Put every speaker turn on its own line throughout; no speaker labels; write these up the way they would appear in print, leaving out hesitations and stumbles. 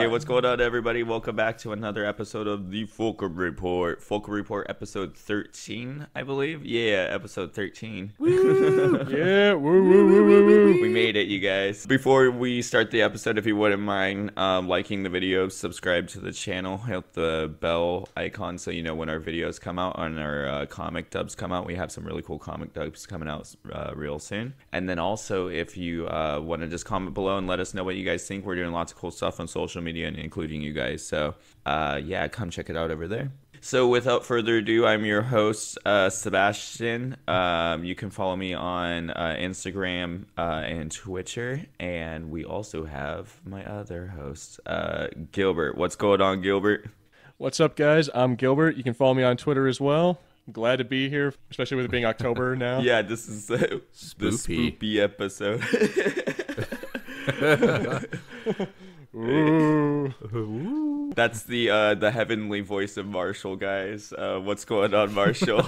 Hey, what's going on, everybody? Welcome back to another episode of the Fulcrum Report. Fulcrum Report episode 13, I believe. Yeah, episode 13.
Woo! Yeah, woo.
We made it, you guys. Before we start the episode, if you wouldn't mind liking the video, subscribe to the channel, hit the bell icon so you know when our videos come out and our comic dubs come out. We have some really cool comic dubs coming out real soon. And then also, if you want to just comment below and let us know what you guys think. We're doing lots of cool stuff on social media and including you guys. So yeah, come check it out over there. So without further ado, I'm your host, Sebastian. You can follow me on Instagram and Twitter. And we also have my other host, Gilbert. What's going on, Gilbert?
What's up, guys? I'm Gilbert. You can follow me on Twitter as well. Glad to be here, especially with it being October now.
Yeah, this is the spoopy episode.
Ooh.
That's the heavenly voice of Marshall, guys. What's going on, Marshall?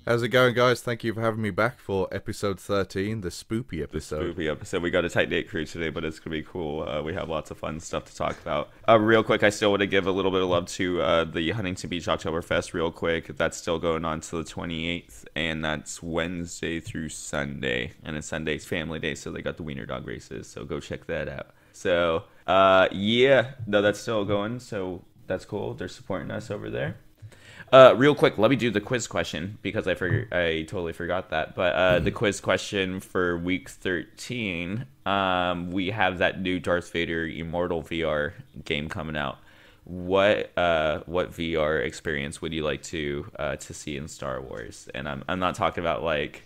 How's it going, guys? Thank you for having me back for episode 13, the spoopy episode.
Spoopy episode. We got a tight-knit crew today, but it's gonna be cool. We have lots of fun stuff to talk about. Real quick, I still want to give a little bit of love to the Huntington Beach Oktoberfest real quick. That's still going on till the 28th, and that's Wednesday through Sunday. And it's Sunday's family day, so they got the wiener dog races, so go check that out. So, yeah, no, that's still going, so that's cool. They're supporting us over there. Real quick, let me do the quiz question because I totally forgot that. But the quiz question for week 13, we have that new Darth Vader Immortal VR game coming out. What VR experience would you like to see in Star Wars? And I'm not talking about like,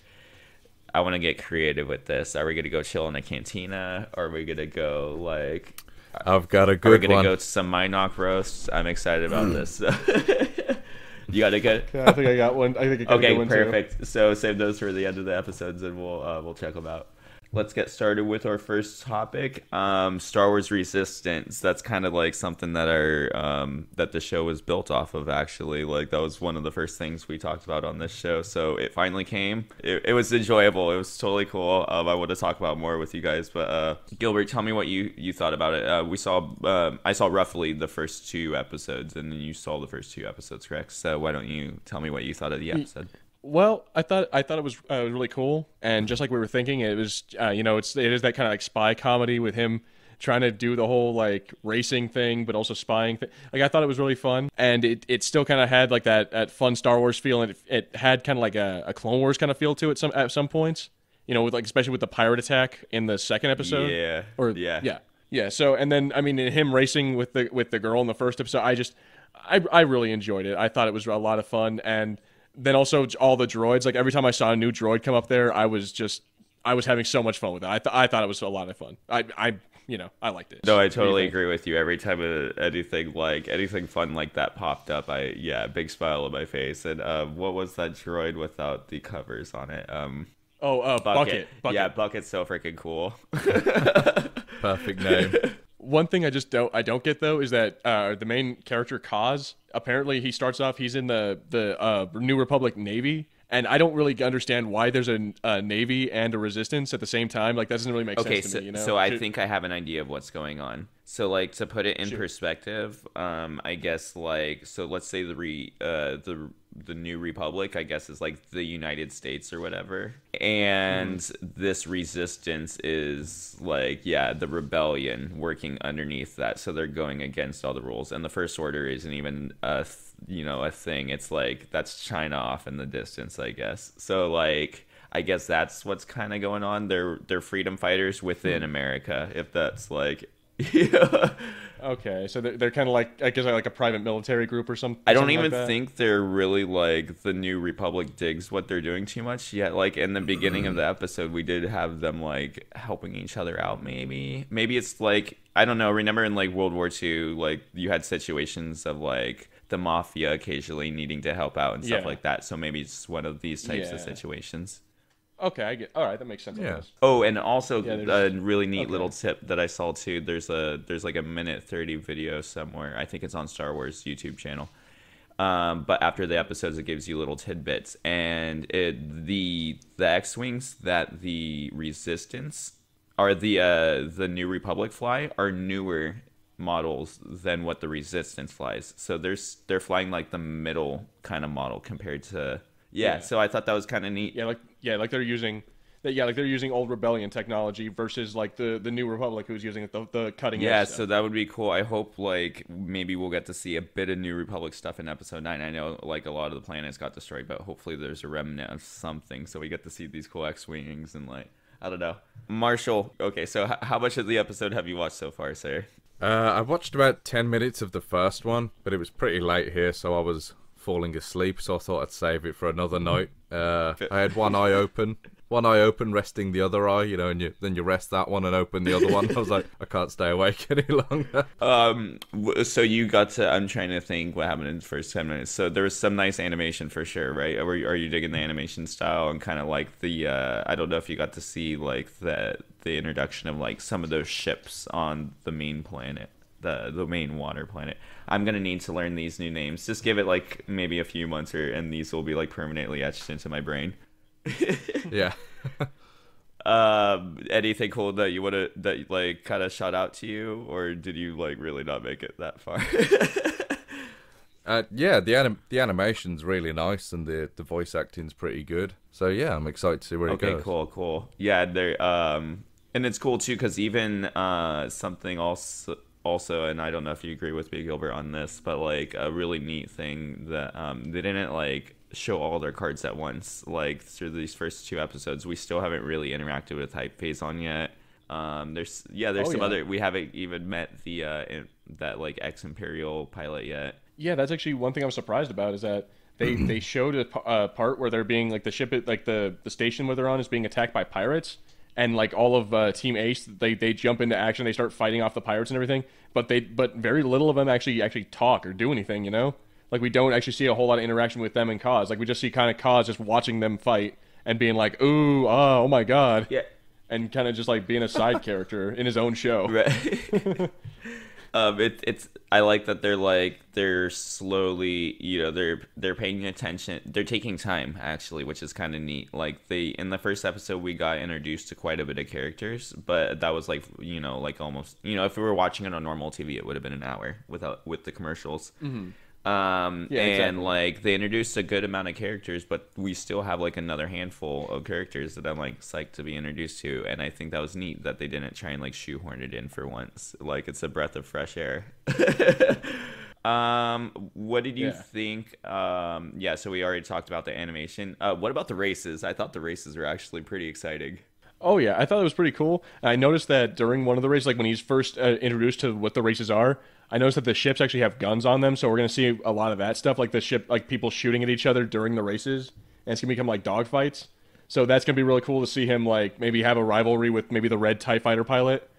I want to get creative with this. Are we gonna go chill in a cantina? Or are we gonna go like?
I've got a good one.
Are we gonna go to some Minoc roasts? I'm excited about this. You got a good?
Yeah, I think I got one. I think I got
okay,
a good one
perfect.
Too.
So save those for the end of the episodes, and we'll check them out. Let's get started with our first topic. Star Wars Resistance. That's kind of like something that that the show was built off of. Actually, like that was one of the first things we talked about on this show. So it finally came. It was enjoyable. It was totally cool. I want to talk about more with you guys. But Gilbert, tell me what you thought about it. I saw roughly the first 2 episodes, and then you saw the first 2 episodes, correct? So why don't you tell me what you thought of the episode?
Well, I thought it was really cool, and just like we were thinking, it was it is that kind of like spy comedy with him trying to do the whole like racing thing, but also spying thing. Like I thought it was really fun, and it still kind of had like that fun Star Wars feel, and it had kind of like a Clone Wars kind of feel to it at some points. You know, with like especially with the pirate attack in the second episode. Yeah. So and then I mean him racing with the girl in the first episode, I really enjoyed it. I thought it was a lot of fun, and then also all the droids, like every time I saw a new droid come up there, I was having so much fun with it. I thought it was a lot of fun. I liked it.
No, I totally agree with you. Every time anything fun like that popped up, big smile on my face. And what was that droid without the covers on it?
Bucket.
Yeah, Bucket's so freaking cool.
Perfect name.
One thing I don't get though is that the main character Kaz, apparently he starts off, he's in the New Republic Navy, and I don't really understand why there's a Navy and a Resistance at the same time. Like that doesn't really make sense to me. You know?
So I think I have an idea of what's going on. So like to put it in perspective, I guess like so let's say the New Republic, I guess, is like the United States or whatever, and this Resistance is like the rebellion working underneath that, so they're going against all the rules, and the First Order isn't even a thing. It's like that's China off in the distance, I guess. So like I guess that's what's kind of going on. They're freedom fighters within America, if that's like. Yeah.
Okay, so they're kind of like, I guess, like a private military group or something.
I don't even think they're really like the New Republic digs what they're doing too much yet. Like in the beginning of the episode, we did have them like helping each other out. Maybe it's like, I don't know. Remember in like World War II, like you had situations of like the mafia occasionally needing to help out and stuff like that. So maybe it's one of these types of situations.
Okay, I get. All right, that makes sense.
Yeah.
Oh, and also a really neat little tip that I saw too. There's like a minute 30 video somewhere. I think it's on Star Wars YouTube channel. But after the episodes, it gives you little tidbits, and the X-wings that the Resistance or the New Republic fly are newer models than what the Resistance flies. So they're flying like the middle kind of model compared to So I thought that was kind of neat.
Like they're using. Like they're using old Rebellion technology versus like the New Republic, who's using the cutting edge.
Yeah,
stuff.
so that would be cool. I hope like maybe we'll get to see a bit of New Republic stuff in Episode 9. I know like a lot of the planets got destroyed, but hopefully there's a remnant of something, so we get to see these cool X-wings and like I don't know. Marshall, okay, so how much of the episode have you watched so far, sir?
I watched about 10 minutes of the first one, but it was pretty late here, so I was falling asleep, so I thought I'd save it for another night. I had one eye open, resting the other eye, and then you rest that one and open the other one. I was like, I can't stay awake any longer.
So you got to, I'm trying to think what happened in the first 10 minutes. So there was some nice animation for sure, right? Are you digging the animation style and kind of like the, I don't know if you got to see like the introduction of like some of those ships on the main planet. The main water planet. I'm gonna need to learn these new names. Just give it like maybe a few months, and these will be like permanently etched into my brain.
Yeah.
Anything cool that you that like kind of shot out to you, or did you like really not make it that far?
Yeah, the animation's really nice, and the voice acting's pretty good. So yeah, I'm excited to see where it goes.
Okay, cool. Yeah, there. And it's cool too because even something also, and I don't know if you agree with me, Gilbert, on this, but like a really neat thing that they didn't like show all their cards at once. Like through these first 2 episodes, we still haven't really interacted with Hype Phazon yet. There's some other. We haven't even met the that like ex-Imperial pilot yet.
Yeah, that's actually one thing I'm surprised about is that they showed a part where they're being like the ship, like the station where they're on is being attacked by pirates. And like all of Team Ace, they jump into action. They start fighting off the pirates and everything. But very little of them actually talk or do anything. Like we don't actually see a whole lot of interaction with them and Kaz. Like we just see kind of Kaz just watching them fight and being like, ooh, oh my god,
yeah,
and kind of just like being a side character in his own show.
Right. I like that they're slowly, they're paying attention. They're taking time actually, which is kind of neat. Like in the first episode we got introduced to quite a bit of characters, but that was like, like almost, if we were watching it on normal TV, it would have been an hour with the commercials.
Mm-hmm.
And exactly. Like they introduced a good amount of characters, but we still have like another handful of characters that I'm like psyched to be introduced to, and I think that was neat that they didn't try and like shoehorn it in for once. Like it's a breath of fresh air. What did you think? So we already talked about the animation. What about the races? I thought the races were actually pretty exciting.
Oh yeah, I thought it was pretty cool. And I noticed that during one of the races, like when he's first introduced to what the races are, I noticed that the ships actually have guns on them, so we're gonna see a lot of that stuff, like the ship, like people shooting at each other during the races, and it's gonna become like dogfights. So that's gonna be really cool to see him like maybe have a rivalry with maybe the red TIE fighter pilot,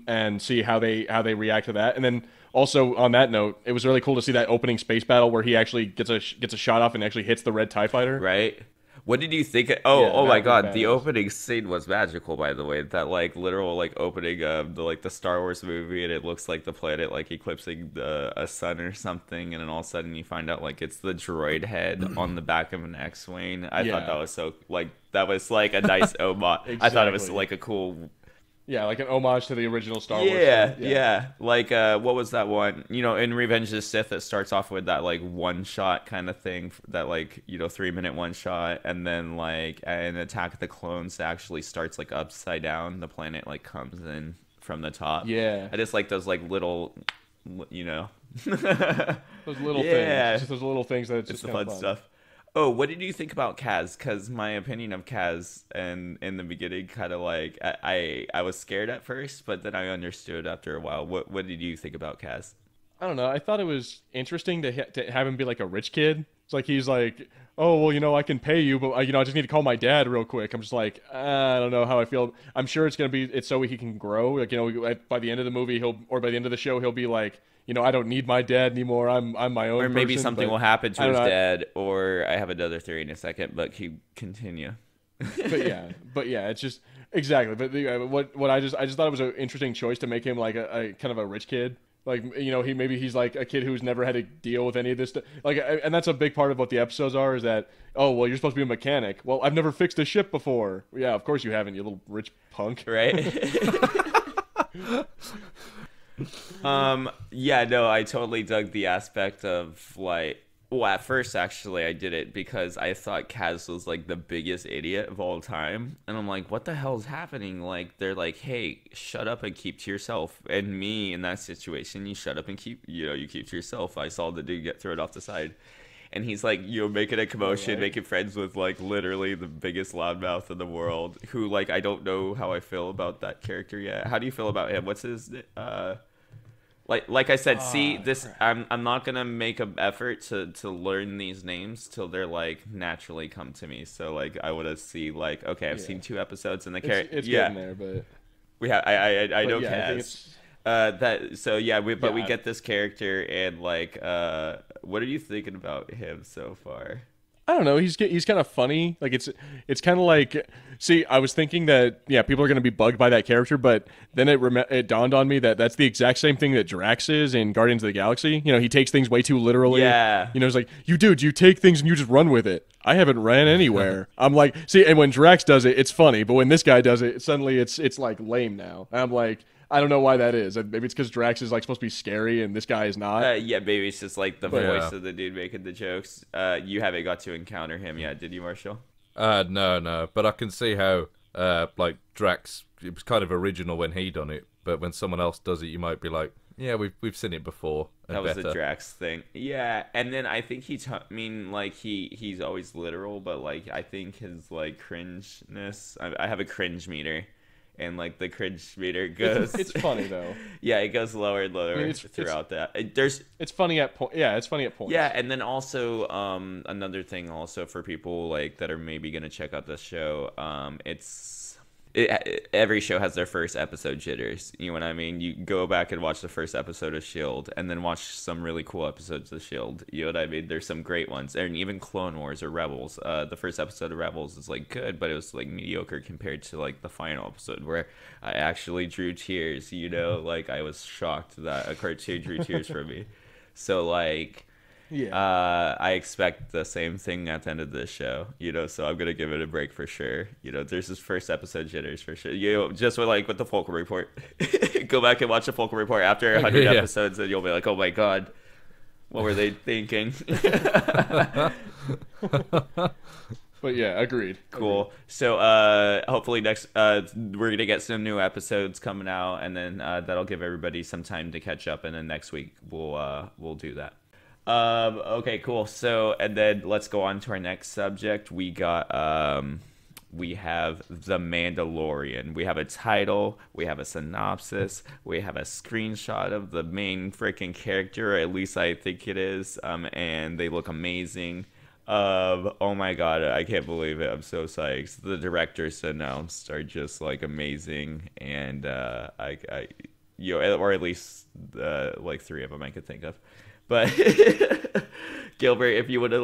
and see how they react to that. And then also on that note, it was really cool to see that opening space battle where he actually gets a shot off and actually hits the red TIE fighter.
Right. What did you think? Oh my God! The opening scene was magical. By the way, that like literal like opening of the Star Wars movie, and it looks like the planet like eclipsing a sun or something, and then all of a sudden you find out like it's the droid head on the back of an X-wing. I thought that was so like that was like a nice homage. Exactly. I thought it was like a cool.
Yeah, like an homage to the original Star Wars.
Yeah. Like, what was that one? In Revenge of the Sith, it starts off with that, like, one-shot kind of thing. That, like, 3-minute one-shot. And then, like, in Attack of the Clones, it actually starts, like, upside down. The planet, like, comes in from the top.
Yeah.
I just like those, like, little,
those little things. Just those little things that it's just
the fun stuff. Oh, what did you think about Kaz? Because my opinion of Kaz and in the beginning kind of like I was scared at first, but then I understood after a while. What did you think about Kaz?
I don't know. I thought it was interesting to have him be like a rich kid. It's like he's like, oh well, I can pay you, but I just need to call my dad real quick. I'm just like, I don't know how I feel. I'm sure it's so he can grow. Like by the end of the movie, by the end of the show, he'll be like, I don't need my dad anymore. I'm my own.
Or maybe
person,
something will happen to his dad. Or I have another theory in a second, but continue.
but yeah, it's just exactly. But what I just thought it was an interesting choice to make him like a kind of a rich kid. Like he's like a kid who's never had to deal with any of this stuff. Like, and that's a big part of what the episodes are. Is that you're supposed to be a mechanic. Well, I've never fixed a ship before. Yeah, of course you haven't. You little rich punk.
Right. Yeah, no, I totally dug the aspect of like. Well, at first, actually, I did it because I thought Kaz was like the biggest idiot of all time, and I'm like, what the hell's happening? Like, they're like, hey, shut up and keep to yourself. And me in that situation, you shut up and you keep to yourself. I saw the dude get thrown off the side, and he's like, making a commotion, making friends with like literally the biggest loudmouth in the world. Who like I don't know how I feel about that character yet. How do you feel about him? What's his like I said, see this. I'm not gonna make an effort to learn these names till they're like naturally come to me. So like I want to see like okay, I've seen 2 episodes and the character.
It's getting there, but
we have I know
yeah,
Kaz. We get this character and like what are you thinking about him so far?
I don't know. He's kind of funny. Like it's kind of like. See, I was thinking that people are going to be bugged by that character, but then it dawned on me that that's the exact same thing that Drax is in Guardians of the Galaxy. He takes things way too literally.
Yeah.
It's like you take things and you just run with it. I haven't ran anywhere. I'm like, see, and when Drax does it, it's funny, but when this guy does it, suddenly it's like lame now. I'm like. I don't know why that is. Maybe it's because Drax is like supposed to be scary and this guy is not.
Yeah, maybe it's just like the voice of the dude making the jokes. You haven't got to encounter him yet, did you, Marshall?
No. But I can see how like Drax, it was kind of original when he done it, but when someone else does it, you might be like, yeah, we've seen it before.
That was a Drax thing. Yeah, and then I think he's always literal, but like I think his like cringeness. I have a cringe meter. And like the cringe meter goes.
It's funny though.
Yeah, it goes lower and lower throughout that.
It's funny at point. Yeah, it's funny at points.
Yeah, and then also another thing also for people like that are maybe gonna check out the show. Every show has their first episode jitters. You know what I mean? You go back and watch the first episode of S.H.I.E.L.D. and then watch some really cool episodes of S.H.I.E.L.D. You know what I mean? There's some great ones. And even Clone Wars or Rebels. The first episode of Rebels is like good, but it was like mediocre compared to like the final episode where I actually drew tears, like I was shocked that a cartoon drew tears for me. So like... Yeah. I expect the same thing at the end of this show, so I'm going to give it a break for sure. There's this first episode jitters for sure. Just with the Fulcrum Report. Go back and watch the Fulcrum Report after 100 episodes and you'll be like, oh my God, what were they thinking?
But yeah, agreed.
Cool. Agreed. So hopefully next we're going to get some new episodes coming out and then that'll give everybody some time to catch up and then next week we'll do that. Okay, cool. So, and then let's go on to our next subject. We have The Mandalorian. We have a title, we have a synopsis, we have a screenshot of the main freaking character, or at least I think it is, and they look amazing. Oh my God, I can't believe it. I'm so psyched. The directors announced are just like amazing, and or at least like 3 of them I could think of. But Gilbert, if you would have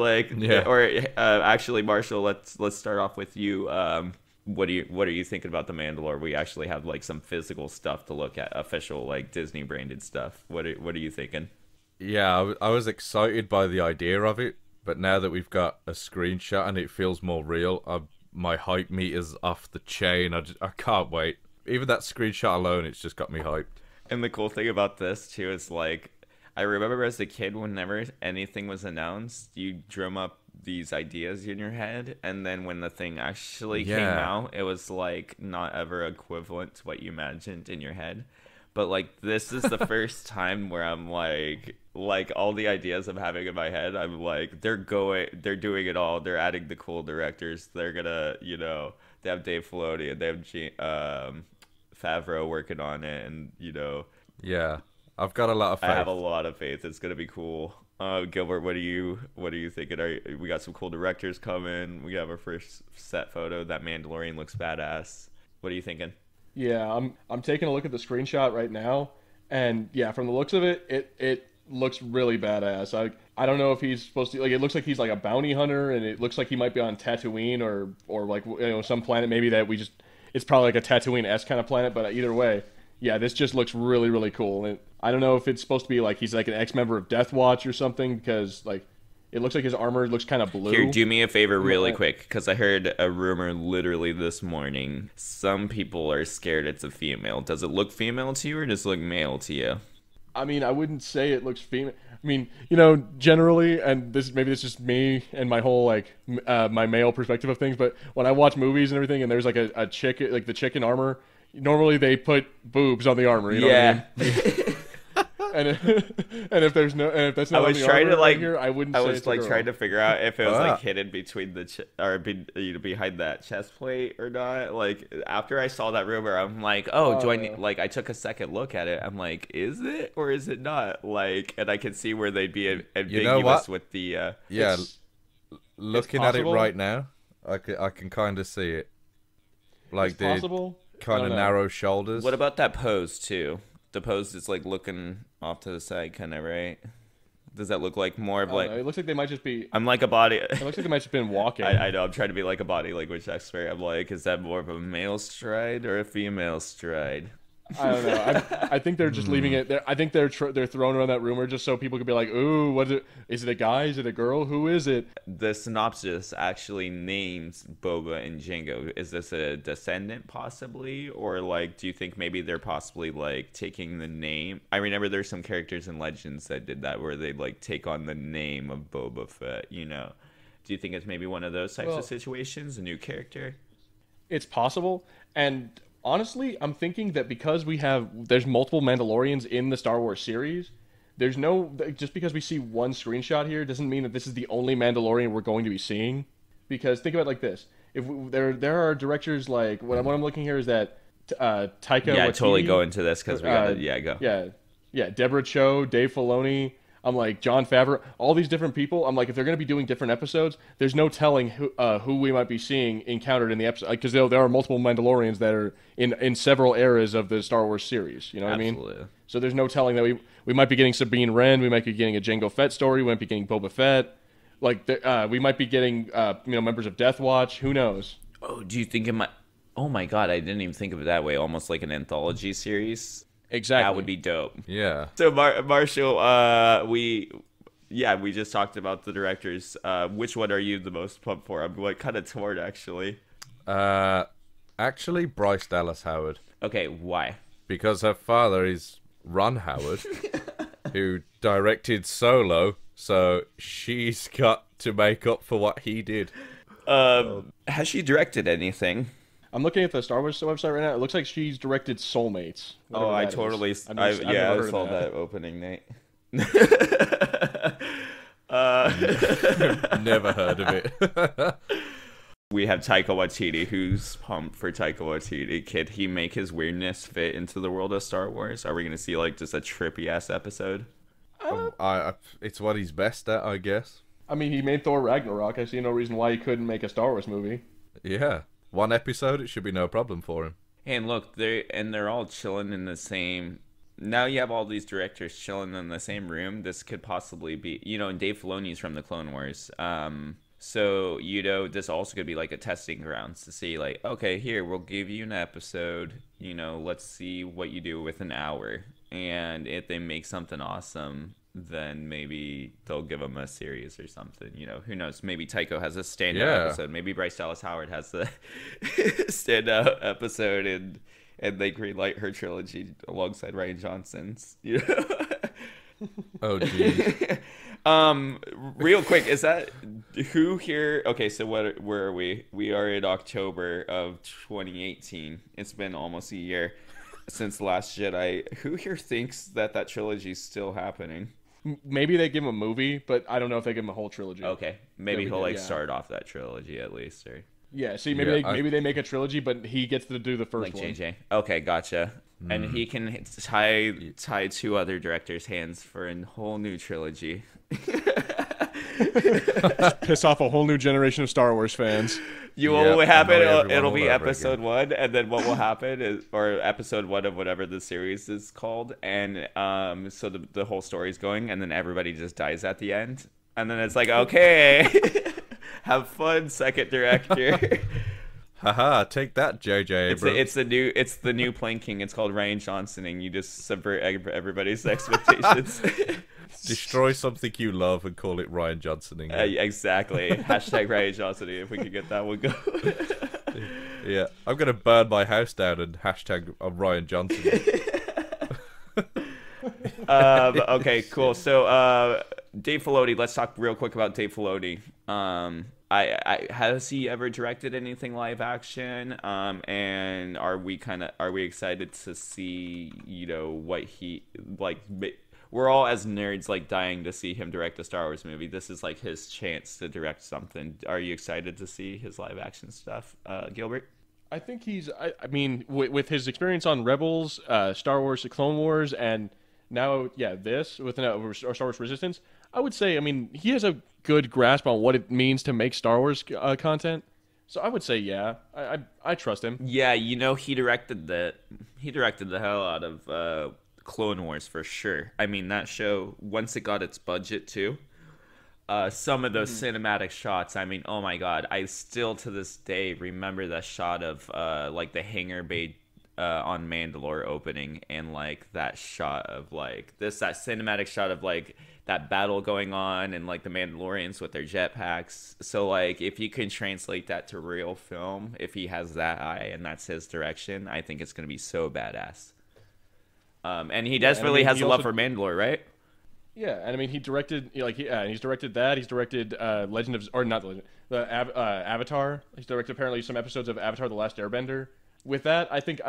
or actually Marshall, let's start off with you. What are you thinking about The Mandalore? We actually have like some physical stuff to look at, official like Disney branded stuff. What are you thinking?
Yeah, I was excited by the idea of it, but now that we've got a screenshot and it feels more real, my hype meter's off the chain. I can't wait. Even that screenshot alone, it's just got me hyped.
And the cool thing about this too is like, I remember as a kid, whenever anything was announced, you drum up these ideas in your head, and then when the thing actually came out, it was like not ever equivalent to what you imagined in your head. But like this is the first time where I'm like all the ideas I'm having in my head, I'm like they're doing it all. They're adding the cool directors. They're gonna they have Dave Filoni and they have Favreau working on it, and
yeah. I've got a lot of faith.
I have a lot of faith. It's gonna be cool. Gilbert, what are you thinking? We got some cool directors coming. We have our first set photo. That Mandalorian looks badass. What are you thinking?
Yeah, I'm taking a look at the screenshot right now, and yeah, from the looks of it, it looks really badass. I don't know if he's supposed to it looks like he's like a bounty hunter, and it looks like he might be on Tatooine or like some planet maybe that it's probably like a Tatooine-esque kind of planet. But either way, yeah, this just looks really, really cool. And I don't know if it's supposed to be like he's like an ex-member of Death Watch or something, because like It looks like his armor looks kind of blue.
Here, do me a favor really quick, because I heard a rumor literally this morning. Some people are scared it's a female. Does it look female to you, or does it look male to you?
I mean, I wouldn't say it looks female. I mean, generally, and this is just me and my whole my male perspective of things. But when I watch movies and everything, and there's like a chick, like the chick in armor, normally they put boobs on the armor. You know what I mean? and if that's not on the armor right here, I wouldn't. I was
trying to figure out if it was like hidden between the behind that chest plate or not. Like after I saw that rumor, I'm like, do I need? Like I took a second look at it. I'm like, is it or is it not? Like, and I can see where they'd be ambiguous with the.
Looking at it right now, I can kind of see it. Like the kind of narrow shoulders.
What about that pose too? The pose is like looking off to the side, kind of, right? Does that look like more of like?
It looks like they might just be.
I'm like a body.
It looks like they might just been walking.
I know. I'm trying to be like a body language expert. I'm like, is that more of a male stride or a female stride?
I don't know. I think they're just leaving it there. I think they're throwing around that rumor just so people could be like, "Ooh, what is it? Is it a guy? Is it a girl? Who is it?"
The synopsis actually names Boba and Jango. Is this a descendant possibly, or like, do you think maybe they're possibly like taking the name? I remember there's some characters in Legends that did that where they like take on the name of Boba Fett. You know, do you think it's maybe one of those types of situations, a new character?
It's possible, and. Honestly, I'm thinking that because there's multiple Mandalorians in the Star Wars series, just because we see one screenshot here doesn't mean that this is the only Mandalorian we're going to be seeing. Because think about it like this: there are directors like what I'm looking here is that Taika Waititi,
totally go into this because we gotta go.
Yeah, Deborah Cho, Dave Filoni. I'm like Jon Favreau, all these different people. I'm like, if they're going to be doing different episodes, there's no telling who we might be seeing encountered in the episode, because there are multiple Mandalorians that are in several eras of the Star Wars series. You know what I mean? So there's no telling that we might be getting Sabine Wren, we might be getting a Jango Fett story, we might be getting Boba Fett, we might be getting members of Death Watch. Who knows?
Oh, do you think it might? Oh my God, I didn't even think of it that way. Almost like an anthology series.
Exactly.
That would be dope.
Yeah.
So Marshall, we just talked about the directors. Which one are you the most pumped for? I'm like kind of torn actually.
Actually, Bryce Dallas Howard.
Okay, why?
Because her father is Ron Howard, who directed Solo, so she's got to make up for what he did.
Has she directed anything?
I'm looking at the Star Wars website right now. It looks like she's directed Soulmates.
Oh, I totally. I saw that opening night.
Never heard of it.
We have Taika Waititi, who's pumped for Taika Waititi. Can he make his weirdness fit into the world of Star Wars? Are we going to see like just a trippy ass episode?
It's what he's best at, I guess.
I mean, he made Thor Ragnarok. I see no reason why he couldn't make a Star Wars movie.
Yeah. One episode, it should be no problem for him.
And look, they're all chilling in the same. Now you have all these directors chilling in the same room. This could possibly be, and Dave Filoni's from the Clone Wars. So this also could be like a testing grounds to see, like, okay, here we'll give you an episode. Let's see what you do with an hour, and if they make something awesome, then maybe they'll give him a series or something. Who knows? Maybe Taika has a standout episode. Maybe Bryce Dallas Howard has the standout episode, and they greenlight her trilogy alongside Rian Johnson's.
Oh, geez.
Real quick, is that who here? Okay, so where are we? We are in October of 2018. It's been almost a year since The Last Jedi. Who here thinks that trilogy is still happening?
Maybe they give him a movie, but I don't know if they give him a whole trilogy.
Okay, maybe he'll start off that trilogy at least, or
maybe they make a trilogy, but he gets to do the first one.
JJ. Okay, gotcha. And he can tie two other directors' hands for a whole new trilogy.
Piss off a whole new generation of Star Wars fans.
What will happen? It'll be episode 1, and then what will happen is, or episode 1 of whatever the series is called, and so the whole story's going, and then everybody just dies at the end, and then it's like, okay, have fun, second director.
Haha, take that, JJ Abrams.
It's the new planking. It's called Rian Johnson, and you just subvert everybody's expectations.
Destroy something you love and call it Ryan Johnsoning.
Exactly. Hashtag Ryan Johnsoning, if we could get that one going.
Yeah, I'm going to burn my house down and hashtag Ryan Johnson.
Okay, cool. So, Dave Filoni, let's talk real quick about Dave Filoni. Has he ever directed anything live action? And are we excited to see, what he like? We're all as nerds like dying to see him direct a Star Wars movie. This is like his chance to direct something. Are you excited to see his live action stuff, Gilbert?
I think he's. I mean, with his experience on Rebels, Star Wars: The Clone Wars, and now, this with Star Wars Resistance, I would say, I mean, he has a good grasp on what it means to make Star Wars content. So I would say, I trust him.
Yeah, he directed the hell out of Clone Wars for sure. I mean, that show, once it got its budget too, some of those cinematic shots, I mean, oh my god, I still to this day remember that shot of like the hangar bay on Mandalore opening, and like that shot of like that cinematic shot of like that battle going on, and like the Mandalorians with their jetpacks. So like if you can translate that to real film, if he has that eye and that's his direction, I think it's gonna be so badass. And he desperately has a love for Mandalore, right?
Yeah, and I mean he directed he's directed that. He's directed Legend of, or not Legend, the Avatar. He's directed apparently some episodes of Avatar: The Last Airbender. With that, I think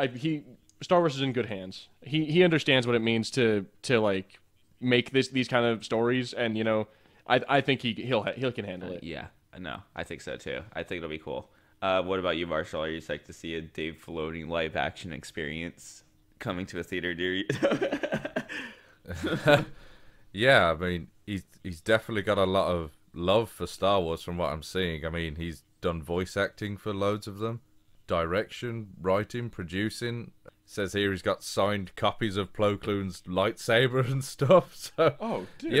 Star Wars is in good hands. He understands what it means to like make these kind of stories, and I think he can handle it.
Yeah, no, I think so too. I think it'll be cool. What about you, Marshall? Are you psyched to see a Dave Filoni live action experience coming to a theater near you?
Yeah, I mean, he's definitely got a lot of love for Star Wars from what I'm seeing. I mean, he's done voice acting for loads of them, direction, writing, producing. Says here he's got signed copies of Plo Koon's lightsaber and stuff. So,
oh, dude.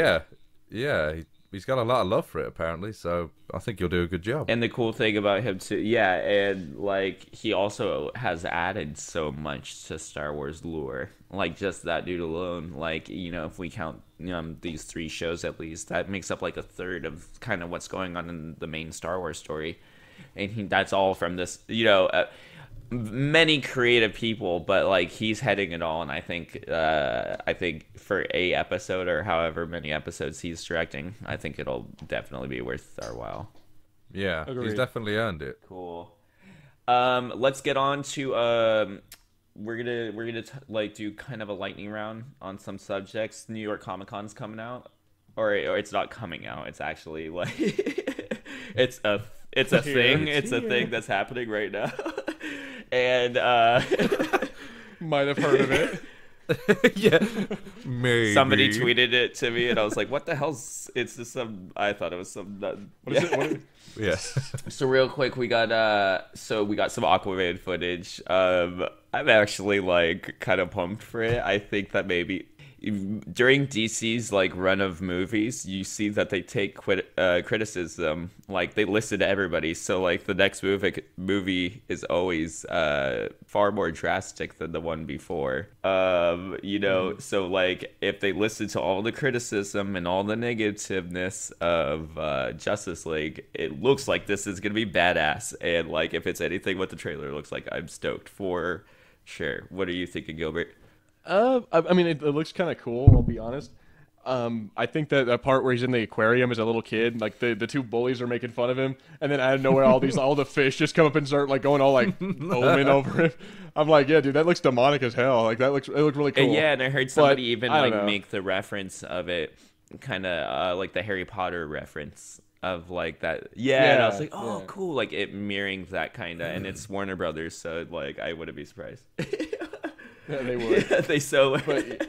Yeah, he's got a lot of love for it apparently. So I think he'll do a good job.
And the cool thing about him too, and like he also has added so much to Star Wars lore. Like just that dude alone, like if we count these 3 shows at least, that makes up like a third of kind of what's going on in the main Star Wars story. And that's all from this, many creative people, but like he's heading it all. And I think for a episode or however many episodes he's directing, I think it'll definitely be worth our while.
Yeah,
agreed.
He's definitely earned it.
Cool. Let's get on to we're gonna like do kind of a lightning round on some subjects. New York Comic Con's coming out, or it's not coming out. It's actually like it's a thing. It's a thing that's happening right now. And
might have heard of it.
Yeah, maybe
somebody tweeted it to me, and I was like, "What the hell's?" It's just some. I thought it was some.
What is it?
Yeah.
So real quick, we got some Aquaman footage. I'm actually like kind of pumped for it. I think that maybe during DC's like run of movies, you see that they take criticism, like they listen to everybody. So like the next movie is always far more drastic than the one before. So like if they listen to all the criticism and all the negativeness of Justice League, it looks like this is gonna be badass. And like if it's anything what the trailer looks like, I'm stoked for sure. What are you thinking, Gilbert?
I mean, it looks kind of cool. I'll be honest. I think that part where he's in the aquarium as a little kid, like the 2 bullies are making fun of him, and then out of nowhere, all the fish just come up and start like going all like omen over him. I'm like, yeah, dude, that looks demonic as hell. Like it looked really cool.
Yeah, and I heard somebody even like make the reference of it, kind of like the Harry Potter reference of like that. Yeah, and I was like, oh, cool, like it mirroring that kind of, and it's Warner Brothers, so like I wouldn't be surprised.
Yeah, they would.
Yeah, they so
would.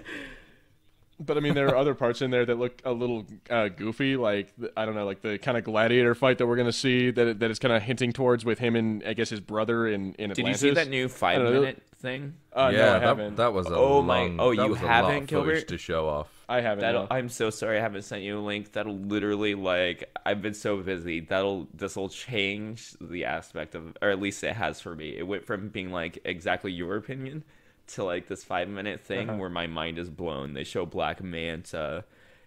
But I mean, there are other parts in there that look a little goofy, like I don't know, like the kind of gladiator fight that we're gonna see that is kind of hinting towards with him and I guess his brother in Atlantis.
Did you see that new 5-minute thing?
No, I haven't.
That was a
you haven't, Gilbert?
To show off.
I haven't. No.
I'm so sorry I haven't sent you a link. That'll literally like I've been so busy. This will change the aspect of, or at least it has for me. It went from being like exactly your opinion to like this 5-minute thing where my mind is blown. They show Black Manta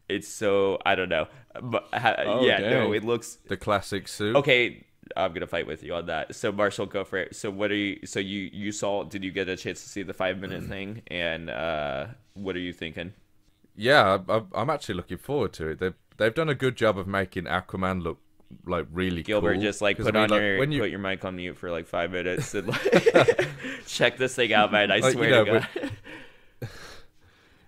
It's so I don't know, but
Oh,
yeah, no,
dang.
it looks
The classic suit.
okay. I'm gonna fight with you on that. So Marshall, go for it. So what are you? So you saw? Did you get a chance to see the 5 minute thing? And what are you thinking?
Yeah, I'm actually looking forward to it. They've done a good job of making Aquaman look like really
Gilbert,
cool.
just like
'Cause,
put
I mean,
on
like,
your
when you
put your mic on mute for like 5 minutes and like check this thing out, man. I
like,
swear
you know,
to God.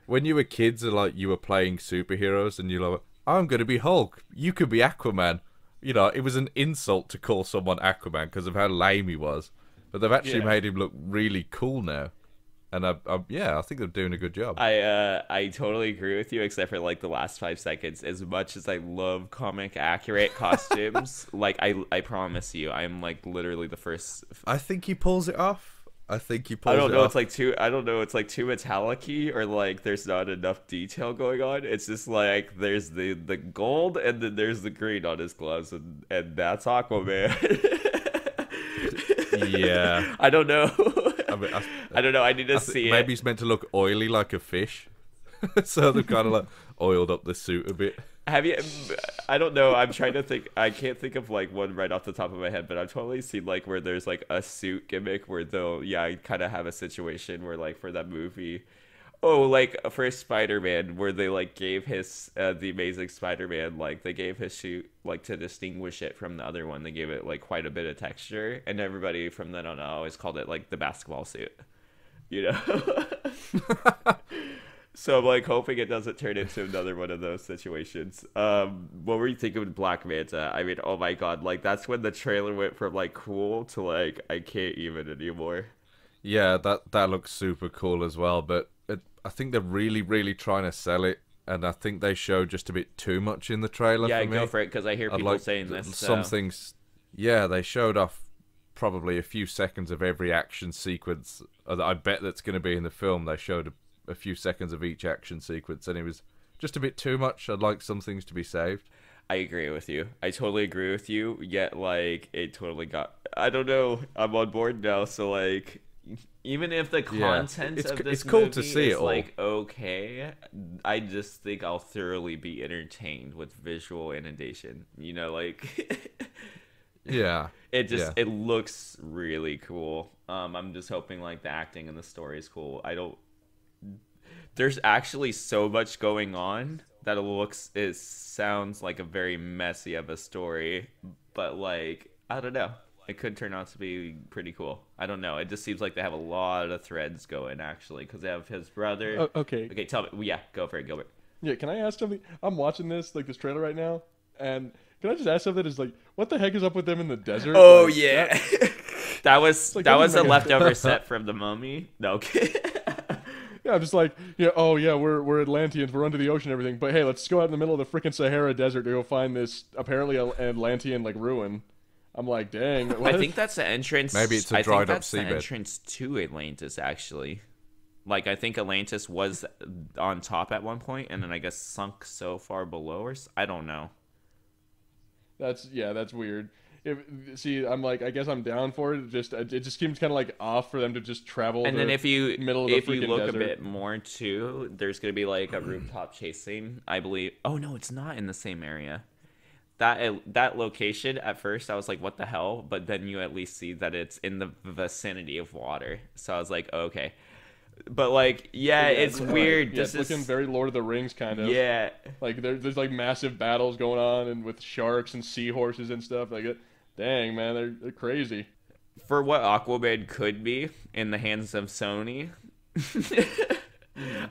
when you were kids and like you were playing superheroes and you're like, I'm gonna be Hulk, you could be Aquaman. You know, it was an insult to call someone Aquaman because of how lame he was. But they've actually
Yeah.
made him look really cool now, and I think they're doing a good job.
I totally agree with you, except for like the last 5 seconds. As much as I love comic accurate costumes, like I promise you, I'm like literally the first.
I think he pulls it off. I think he pulls
I don't
it
know.
off.
It's like too. I don't know. It's like too metallic-y, or like there's not enough detail going on. It's just like there's the gold and then there's the green on his gloves, and that's Aquaman.
Yeah.
I don't know.
I mean,
I don't know. I need to see
maybe
it.
he's meant to look oily like a fish, so they've kind of like oiled up the suit a bit.
Have you? I don't know. I'm trying to think. I can't think of like one right off the top of my head, but I've totally seen like where there's like a suit gimmick where they'll kind of have a situation where like for that movie, oh like for Spider-Man where they like gave his the Amazing Spider-Man like they gave his suit like to distinguish it from the other one. They gave it like quite a bit of texture, and everybody from then on always called it like the basketball suit. You know. So I'm like hoping it doesn't turn into another one of those situations. What were you thinking with Black Manta? I mean, oh my God, like that's when the trailer went from like cool to like I can't even anymore.
Yeah, that looks super cool as well. But I think they're really trying to sell it, and I think they show just a bit too much in the trailer.
Yeah,
for me.
go for it because I hear
I'd
people
like
saying this.
Some things. Yeah, they showed off probably a few seconds of every action sequence. I bet that's going to be in the film. They showed a few seconds of each action sequence, and it was just a bit too much. I'd like some things to be saved.
I agree with you. I totally agree with you. Yet, like, it totally got. I don't know. I'm on board now. So, like, even if the content of this
it's cool
movie
to see
is
it all.
like okay, I just think I'll thoroughly be entertained with visual inundation. You know, like.
Yeah.
It looks really cool. I'm just hoping like the acting and the story is cool. There's actually so much going on that it sounds like a very messy of a story, but like I don't know, it could turn out to be pretty cool. I don't know. It just seems like they have a lot of threads going actually, because they have his brother.
Okay.
Okay, tell me. Yeah, go for it, Gilbert.
Yeah, can I ask something? I'm watching this trailer right now, and can I just ask something? Is like, what the heck is up with them in the desert?
Oh
Like,
yeah, that was
like,
that
that
was a
doesn't make
leftover set from the Mummy. No, okay.
Yeah, I'm just like, yeah, oh yeah, we're Atlanteans, we're under the ocean and everything, but hey, let's go out in the middle of the freaking Sahara Desert to go find this apparently Atlantean like ruin. I'm like, dang. What?
I think that's the entrance.
Maybe it's a
I think
dried up
that's the
seabed.
entrance to Atlantis, actually. Like, I think Atlantis was on top at one point, and then I guess sunk so far below, I don't know.
That's weird. See, I'm like, I guess I'm down for it. It just seems kind of like off for them to just travel.
And then if you
middle of the freaking
look
desert.
a bit more too, there's gonna be like a rooftop chase scene, I believe. Oh no, it's not in the same area. That location at first I was like, what the hell? But then you at least see that it's in the vicinity of water. So I was like, okay. But like, yeah, it's weird.
Yeah,
This
it's looking very Lord of the Rings kind of.
Yeah.
Like there's like massive battles going on and with sharks and seahorses and stuff. Like, dang man, they're crazy.
For what Aquaman could be in the hands of Sony,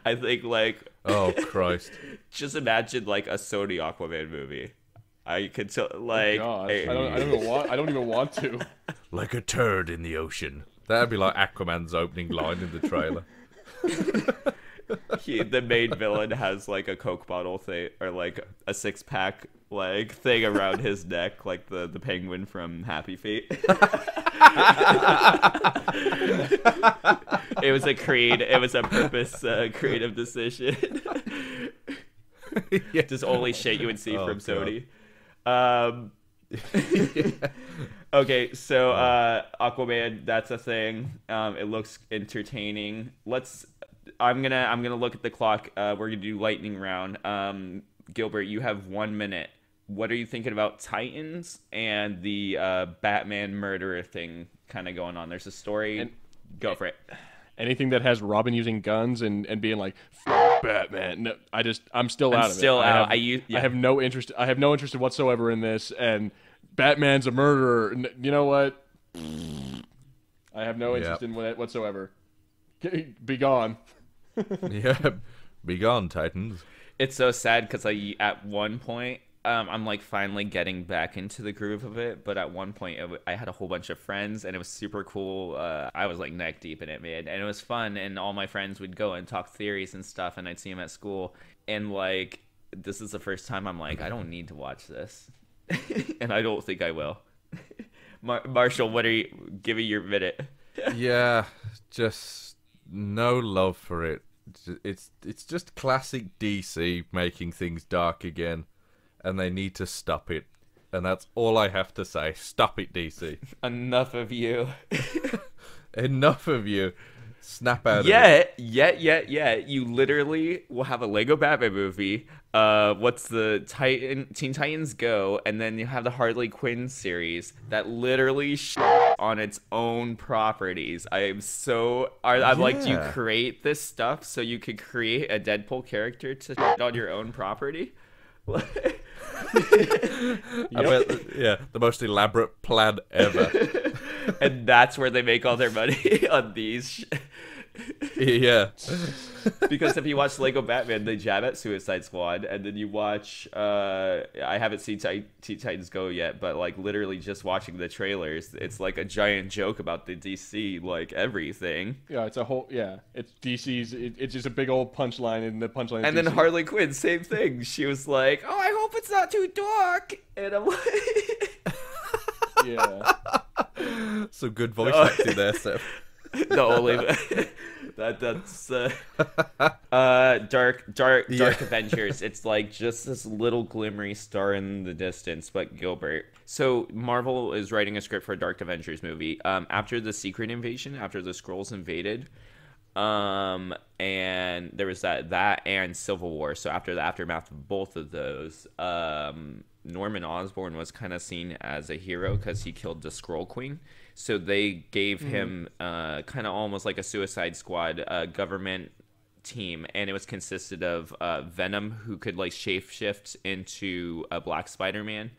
I think like.
Oh Christ!
Just imagine like a Sony Aquaman movie. I could tell like.
Oh, gosh. I don't even want to.
Like a turd in the ocean. That'd be like Aquaman's opening line in the trailer.
The main villain has like a Coke bottle thing or like a 6-pack like thing around his neck, like the penguin from Happy Feet. It was a purpose creative decision.
Yeah.
Just only shit you would see from Sony. Okay, so Aquaman, that's a thing. It looks entertaining. I'm gonna look at the clock. We're gonna do lightning round. Gilbert, you have 1 minute. What are you thinking about Titans and the Batman murderer thing kind of going on? There's a story.
And
go for it.
Anything that has Robin using guns and being like F Batman. No, I'm still out of it.
Still out.
I have no interest. I have no interest whatsoever in this. And Batman's a murderer. You know what? I have no interest in it whatsoever. Be gone.
Yeah, be gone, Titans.
It's so sad because at one point, I'm like finally getting back into the groove of it. But at one point, I had a whole bunch of friends, and it was super cool. I was like neck deep in it, man, and it was fun. And all my friends would go and talk theories and stuff, and I'd see them at school. And like, this is the first time I'm like, I don't need to watch this, and I don't think I will. Marshall, what are you? Give me your minute.
Yeah, just no love for it. It's just classic DC making things dark again. And they need to stop it. And that's all I have to say. Stop it, DC.
Enough of you.
Enough of you. Snap out of it.
Yeah. You literally will have a Lego Batman movie. What's the Teen Titans Go? And then you have the Harley Quinn series that literally on its own properties. I'm like, you create this stuff so you could create a Deadpool character to on your own property?
Yeah, the most elaborate plan ever.
And that's where they make all their money on these.
Yeah.
Because if you watch Lego Batman, they jab at Suicide Squad, and then you watch I haven't seen Teen Titans Go yet, but like literally just watching the trailers, it's like a giant joke about the DC like everything.
Yeah, it's DC's. It's just a big old punchline in the punchline.
And then Harley Quinn, same thing. She was like, "Oh, I hope it's not too dark," and I'm like,
yeah.
Some good voice acting there, Seth.
The only that's Dark Avengers. It's like just this little glimmery star in the distance. But Gilbert, so Marvel is writing a script for a Dark Avengers movie. After the Secret Invasion, after the Skrulls invaded, and there was that and Civil War. So after the aftermath of both of those, Norman Osborn was kind of seen as a hero because he killed the Skrull Queen. So they gave him kind of almost like a Suicide Squad government team, and it was consisted of Venom, who could like shapeshift into a Black Spider-Man.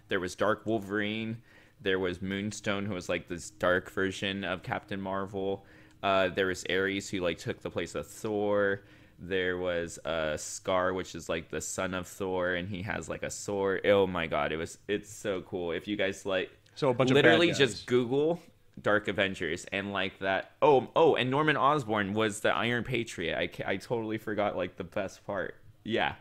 There was Dark Wolverine. There was Moonstone, who was like this dark version of Captain Marvel. There was Ares, who like took the place of Thor. There was Scar, which is like the son of Thor, and he has like a sword. Oh my god, it's so cool. If you guys like,
so a bunch
literally
of bad guys.
just Google Dark Avengers and like that. Oh, and Norman Osborn was the Iron Patriot. I totally forgot like the best part. Yeah.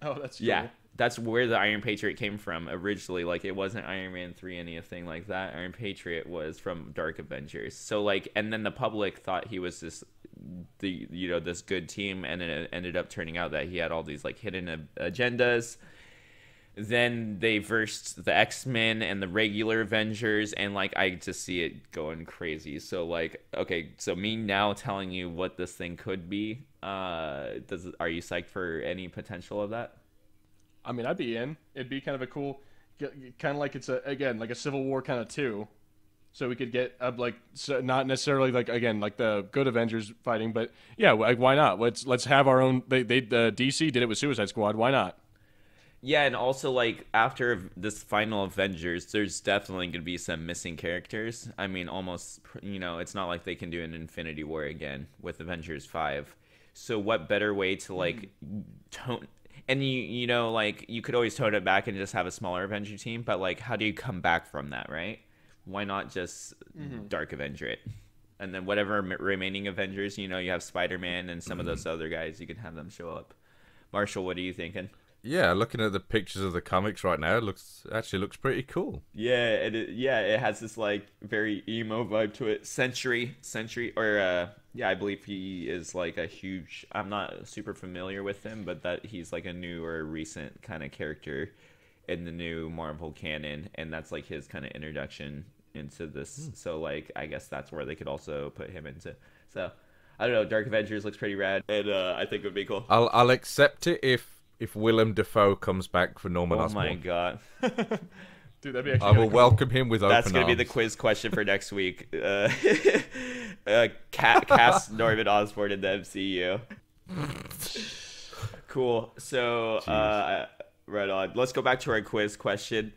Oh, that's cool.
Yeah. That's where the Iron Patriot came from originally. Like, it wasn't Iron Man 3, anything like that. Iron Patriot was from Dark Avengers. So, like, and then the public thought he was this good team, and it ended up turning out that he had all these, like, hidden agendas. Then they versed the X-Men and the regular Avengers, and, like, I just see it going crazy. So, like, okay, so me now telling you what this thing could be, are you psyched for any potential of that?
I mean, I'd be in. It'd be kind of a cool, kind of like it's like a Civil War kind of too. So we could get not necessarily like the good Avengers fighting, but yeah, like, why not? Let's have our own. DC did it with Suicide Squad. Why not?
Yeah, and also like after this final Avengers, there's definitely going to be some missing characters. I mean, almost it's not like they can do an Infinity War again with Avengers 5. So what better way to like tone. And you could always tone it back and just have a smaller Avenger team, but like, how do you come back from that, right? Why not just Dark Avenger it? And then whatever remaining Avengers, you have Spider-Man and some of those other guys, you can have them show up. Marshall, what are you thinking?
Yeah, looking at the pictures of the comics right now, it actually looks pretty cool.
Yeah, it has this like very emo vibe to it. Sentry, or I believe he is like a huge. I'm not super familiar with him, but that he's like a new or recent kind of character in the new Marvel canon, and that's like his kind of introduction into this. So like, I guess that's where they could also put him into. So I don't know. Dark Avengers looks pretty rad, and I think it would be cool.
I'll accept it if if Willem Dafoe comes back for Norman Osborn.
Oh my god.
Dude, that'd be actually
I will
cool.
welcome him with open arms.
That's going to be the quiz question for next week. Cast Norman Osborn in the MCU. Cool. So, right on. Let's go back to our quiz question.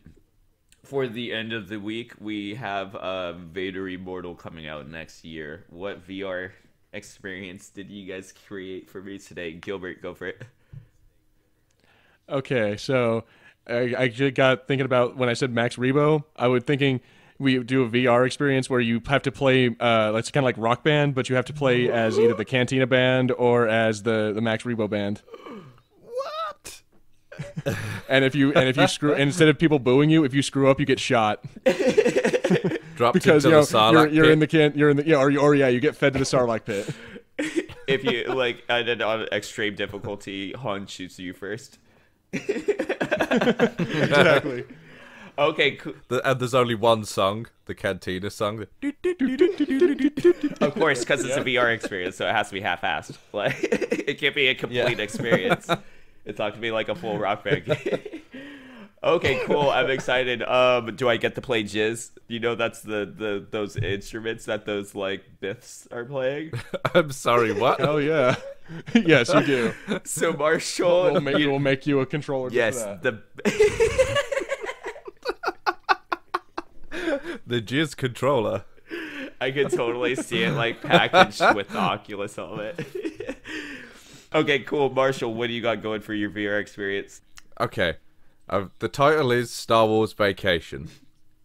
For the end of the week, we have Vader Immortal coming out next year. What VR experience did you guys create for me today? Gilbert, go for it.
Okay, so I just got thinking about when I said Max Rebo, I was thinking we do a VR experience where you have to play, it's kind of like Rock Band, but you have to play as either the Cantina Band or as the Max Rebo Band.
What?
And if you screw, and instead of people booing you, if you screw up, you get shot.
Dropped
Because
into the Sarlacc
you're
pit.
in the you get fed to the Sarlacc pit.
If you, like, I did on extreme difficulty, Han shoots you first.
Exactly.
Okay, cool.
And there's only one song, the Cantina song.
Of course, because it's a VR experience, so it has to be half-assed. Like, it can't be a complete experience. It's not gonna be like a full Rock Band game. Okay, cool. I'm excited. Do I get to play Jizz? You know, that's those instruments that those like Biths are playing.
I'm sorry, what?
Oh yeah. Yes, you do.
So Marshall,
We'll make you a controller.
yes,
Just for that.
The Jizz controller.
I could totally see it like packaged with the Oculus helmet. Okay, cool. Marshall, what do you got going for your VR experience?
Okay. The title is Star Wars Vacation,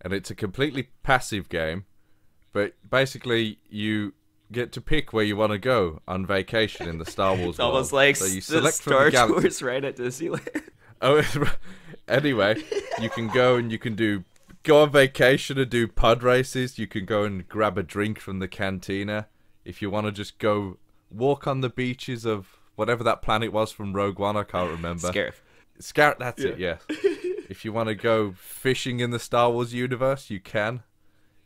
and it's a completely passive game, but basically you get to pick where you want to go on vacation in the Star Wars
It's almost
world.
like
So you
the
select from
Star
the galaxy.
Tours right at Disneyland.
Oh, anyway, you can go and you can go on vacation and do pod races. You can go and grab a drink from the cantina. If you want to just go walk on the beaches of whatever that planet was from Rogue One, I can't remember.
Scarif.
That's it, yes. If you want to go fishing in the Star Wars universe, you can.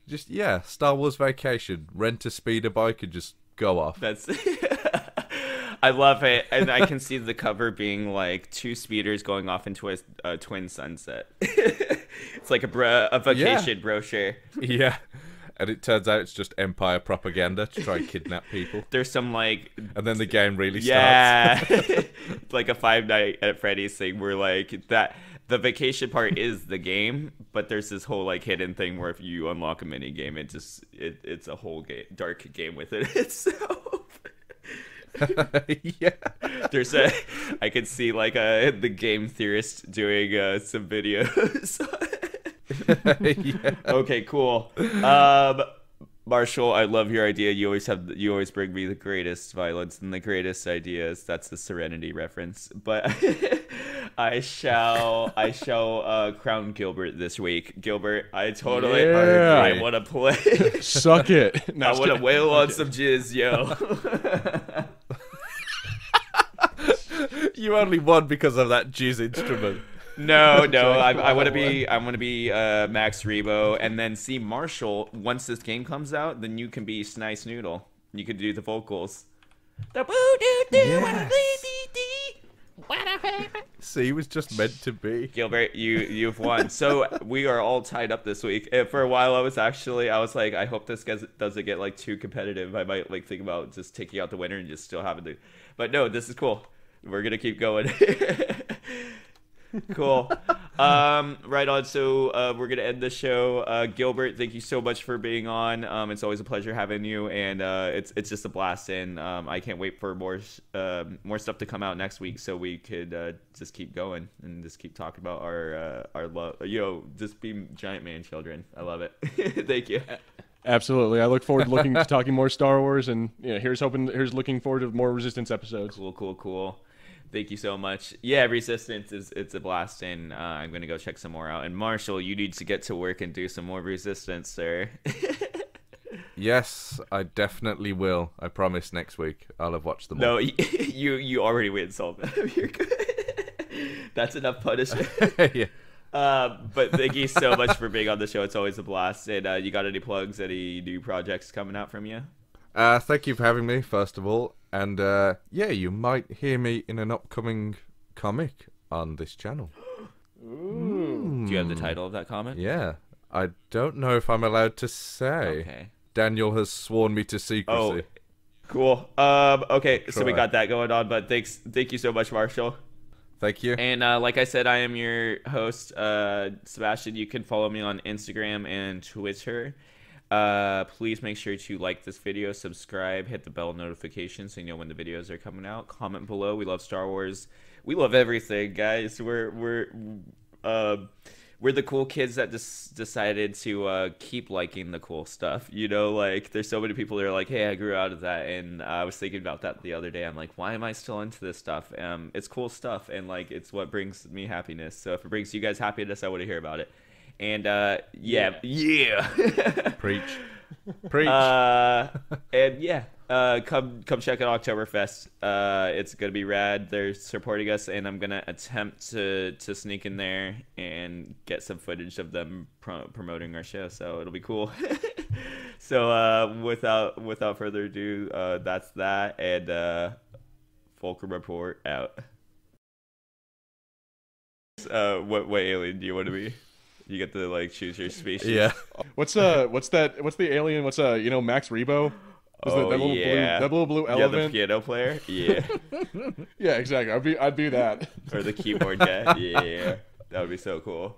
Just, Star Wars Vacation. Rent a speeder bike and just go off.
That's I love it, and I can see the cover being like two speeders going off into a twin sunset. It's like a vacation brochure.
Yeah. And it turns out it's just Empire propaganda to try and kidnap people.
There's some like,
And then the game really
yeah,
starts.
like a Five Nights at Freddy's thing where like that the vacation part is the game, but there's this whole like hidden thing where if you unlock a mini game, it's a whole dark game within itself.
Yeah.
I could see like the game theorist doing some videos.
Yeah.
Okay, cool. Marshall, I love your idea. You always bring me the greatest violence and the greatest ideas. That's the Serenity reference. But I shall crown Gilbert this week. Gilbert, I totally I want to play.
Suck it. No,
I want to wail on some jizz, yo.
You only won because of that jizz instrument.
No, I want to be Max Rebo, and then see Marshall. Once this game comes out, then you can be Snice Noodle. You could do the vocals. The
See, it was just meant to be.
Gilbert, you've won. So we are all tied up this week. For a while, I was like, I hope this doesn't get like too competitive. I might like think about just taking out the winner and just still having to. But no, this is cool. We're gonna keep going. Cool. Right on. So we're gonna end the show. Gilbert, thank you so much for being on. It's always a pleasure having you, and it's just a blast. And I can't wait for more stuff to come out next week, so we could just keep going and just keep talking about our love. Just be giant man children. I love it. Thank you.
Absolutely. I look forward to talking more Star Wars, and here's looking forward to more Resistance episodes.
Cool. Thank you so much. Yeah, Resistance it's a blast, and I'm going to go check some more out. And Marshall, you need to get to work and do some more Resistance, sir.
Yes, I definitely will. I promise next week I'll have watched them all.
No, you already win, so you're good. That's enough punishment.
Yeah.
But thank you so much for being on the show. It's always a blast. And you got any plugs, any new projects coming out from you?
Thank you for having me, first of all. And you might hear me in an upcoming comic on this channel.
Do you have the title of that comic?
Yeah. I don't know if I'm allowed to say.
Okay.
Daniel has sworn me to secrecy.
Oh, cool. Okay, so we
Try.
got that going on, but thank you so much, Marshall.
Thank you.
And like I said, I am your host, Sebastian. You can follow me on Instagram and Twitter. Please make sure to like this video, subscribe, hit the bell notification so you know when the videos are coming out. Comment below. We love Star Wars. We love everything, guys. We're the cool kids that just decided to keep liking the cool stuff. You know, like there's so many people that are like, hey, I grew out of that, and I was thinking about that the other day. I'm like, why am I still into this stuff? It's cool stuff, and like it's what brings me happiness. So if it brings you guys happiness, I want to hear about it. And yeah.
Preach. Preach.
And yeah, come check out Oktoberfest. It's gonna be rad. They're supporting us, and I'm gonna attempt to sneak in there and get some footage of them promoting our show. So it'll be cool. So without further ado, that's that. And Fulcrum Report out. What alien do you want to be? You get to like choose your species.
Yeah.
What's the alien? What's Max Rebo? That little blue elephant.
Yeah, the piano player. Yeah.
Yeah, exactly. I'd be that.
Or the keyboard guy. Yeah. That would be so cool.